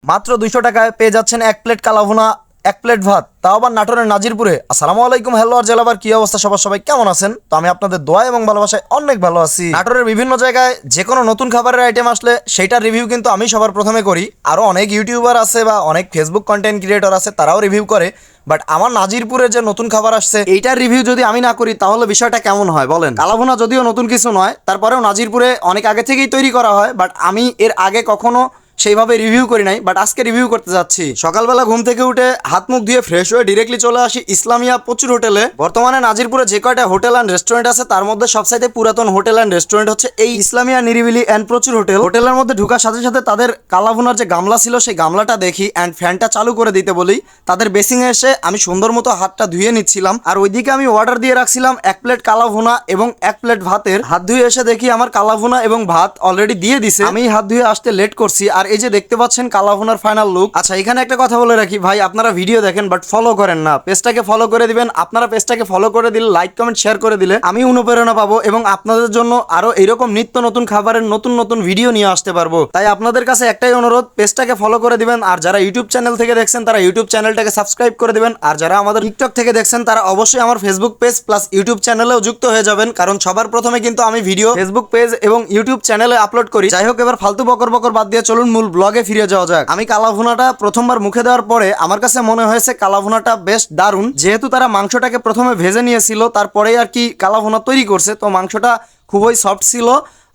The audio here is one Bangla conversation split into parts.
মাত্র 200 টাকায় পেয়ে যাচ্ছেন এক প্লেট কালাভুনা, এক প্লেট ভাত, তাও আবার নাটোরের নাজিরপুরে। আসসালামু আলাইকুম, হ্যালো আর জেলাবার কি অবস্থা সবাই কেমন আছেন? তো আমি আপনাদের দোয়া এবং ভালোবাসায় অনেক ভালো আছি। নাটোরের বিভিন্ন জায়গায় যে কোনো নতুন খাবারের আইটেম আসলে সেইটার রিভিউ কিন্তু আমি সবার প্রথমে করি। আরো অনেক ইউটিউবার আছে বা অনেক ফেসবুক কন্টেন্ট ক্রিয়েটর আছে, তারাও রিভিউ করে। বাট আমার নাজিরপুরের যে নতুন খাবার আসছে এইটার রিভিউ যদি আমি না করি তাহলে বিষয়টা কেমন হয় বলেন? কালাভুনা যদিও নতুন কিছু নয়, তারপরেও নাজিরপুরে অনেক আগে থেকেই তৈরি করা হয়, বাট আমি এর আগে কখনো সেইভাবে রিভিউ করি নাই। বাট আজকে রিভিউ করতে যাচ্ছি। সকালবেলা ঘুম থেকে উঠে হাত মুখ ধুয়ে ফ্রেশ হয়ে ডিরেক্টলি চলে আসি ইসলামিয়া প্রচুর হোটেলে। বর্তমানে নাজিরপুরে যে কয়টা হোটেল অ্যান্ড রেস্টুরেন্ট আছে তার মধ্যে সবচাইতে পুরাতন হোটেল অ্যান্ড রেস্টুরেন্ট হচ্ছে এই ইসলামিয়া নিরিবিলি অ্যান্ড প্রচুর হোটেল। হোটেলের মধ্যে ঢুকার সাথে সাথে তাদের কালাভুনার যে গামলা ছিল সেই গামলাটা দেখি অ্যান্ড ফ্যানটা চালু করে দিতে বলি। তাদের বেসিংয়ে এসে আমি সুন্দর মতো হাতটা ধুয়ে নিচ্ছিলাম, আর ওইদিকে আমি অর্ডার দিয়ে রাখছিলাম এক প্লেট কালাভুনা এবং এক প্লেট ভাতের। হাত ধুয়ে এসে দেখি আমার কালাভুনা এবং ভাত অলরেডি দিয়ে দিছে। আমি হাত ধুয়ে আসতে লেট করছি, আর এই যে দেখতে পাচ্ছেন কালাভুনার ফাইনাল লুক। আচ্ছা, এখানে একটা কথা বলে রাখি ভাই, আপনারা ভিডিও দেখেন বাট ফলো করেন না। পেজটাকে ফলো করে দিবেন। আপনারা পেজটাকে ফলো করে দিলে, লাইক কমেন্ট শেয়ার করে দিলে আমি অনুপ্রেরণা পাবো এবং আপনাদের জন্য আরো এরকম নিত্য নতুন খাবারের নতুন নতুন ভিডিও নিয়ে আসতে পারবো। তাই আপনাদের কাছে একটাই অনুরোধ, পেজটাকে ফলো করে দিবেন। আর যারা ইউটিউব চ্যানেল থেকে দেখছেন তারা ইউটিউব চ্যানেলটাকে সাবস্ক্রাইব করে দিবেন। আর যারা আমাদের টিকটক থেকে দেখছেন তারা অবশ্যই আমার ফেসবুক পেজ প্লাস ইউটিউব চ্যানেলেও যুক্ত হয়ে যাবেন, কারণ সবার প্রথমে কিন্তু আমি ভিডিও ফেসবুক পেজ এবং ইউটিউব চ্যানেলে আপলোড করি। যাই হোক, এবার ফালতু বকর বকর বাদ দিয়ে চলুন মূল ব্লগে ফিরে যাওয়া যাক। আমি কালাভুনাটা প্রথমবার মুখে দেওয়ার পরে আমার কাছে মনে হয়েছে কালাভুনাটা বেশ দারুণ। যেহেতু তারা মাংসটাকে প্রথমে ভেজে নিয়েছিল, তারপরেই আর কি কালাভুনা তৈরি করছে, তো মাংসটা খুবই সফট ছিল।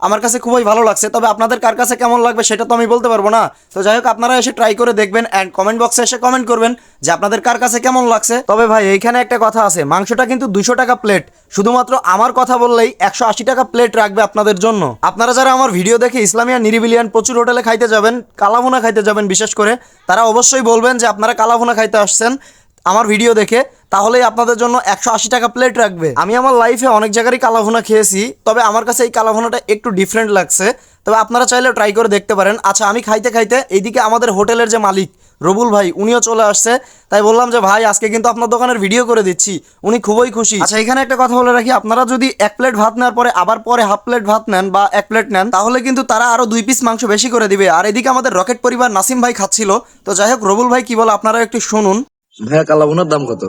আমার কাছে খুবই ভালো লাগছে। তবে আপনাদের কার কাছে কেমন লাগবে সেটা তো আমি বলতে পারবো না। তো যাই হোক, আপনারা এসে ট্রাই করে দেখবেন অ্যান্ড কমেন্ট বক্সে এসে কমেন্ট করবেন যে আপনাদের কার কাছে কেমন লাগছে। তবে ভাই এইখানে একটা কথা আছে, মাংসটা কিন্তু 200 টাকা প্লেট। শুধুমাত্র আমার কথা বললেই 180 টাকা প্লেট রাখবে আপনাদের জন্য। আপনারা যারা আমার ভিডিও দেখে ইসলামিয়া নিরিবিলিয়ান প্রচুর হোটেলে খাইতে যাবেন, কালাভুনা খাইতে যাবেন বিশেষ করে, তারা অবশ্যই বলবেন যে আপনারা কালাভুনা খাইতে আসছেন আমার ভিডিও দেখে, তাহলেই আপনাদের জন্য 180 টাকা প্লেট রাখবে। আমি আমার লাইফে অনেক জায়গারই কালাভুনা খেয়েছি, তবে আমার কাছে এই কালাভুনাটা একটু ডিফারেন্ট লাগছে। তবে আপনারা চাইলে ট্রাই করে দেখতে পারেন। আচ্ছা, আমি খাইতে খাইতে এইদিকে আমাদের হোটেলের যে মালিক রবুল ভাই, উনিও চলে আসছে। তাই বললাম যে ভাই আজকে কিন্তু আপনার দোকানের ভিডিও করে দিচ্ছি। উনি খুবই খুশি। আচ্ছা, এখানে একটা কথা বলে রাখি, আপনারা যদি এক প্লেট ভাত নেওয়ার পরে আবার পরে হাফ প্লেট ভাত নেন বা এক প্লেট নেন, তাহলে কিন্তু তারা আরো 2 পিস মাংস বেশি করে দিবে। আর এদিকে আমাদের রকেট পরিবার নাসিম ভাই খাচ্ছিল। তো যাই হোক, রবুল ভাই কি বলে আপনারা একটু শুনুন। ভাইয়া, কালাভুনার দাম কত?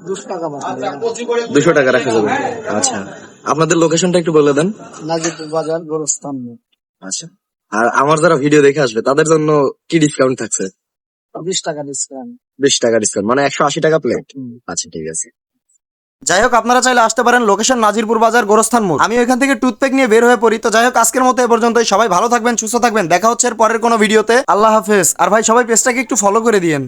200 টাকা রাখা যাবে। আচ্ছা, আপনাদের লোকেশনটা একটু বলে দেন। নাজিরপুর বাজার, গোরস্থান। আচ্ছা, আর আমার যারা ভিডিও দেখে আসবে তাদের জন্য কি ডিসকাউন্ট থাকছে? 20 টাকা ডিসকাউন্ট। 20 টাকা ডিসকাউন্ট, মানে 180 টাকা প্লেট। আচ্ছা, ঠিক আছে। যাই হোক, আপনারা চাইলে আসতে পারেন। লোকেশন নাজিরপুর বাজার, গোরস্থান মোড়। আমি ওইখান থেকে টুথপেক নিয়ে বের হয়ে পড়ি। তো যাই হোক, আজকের মতো এ পর্যন্তই। সবাই ভালো থাকবেন, সুস্থ থাকবেন। দেখা হচ্ছে এর পরের কোনো ভিডিওতে। আল্লাহ হাফেজ। আর ভাই সবাই পেজটাকে একটু ফলো করে দিয়েন।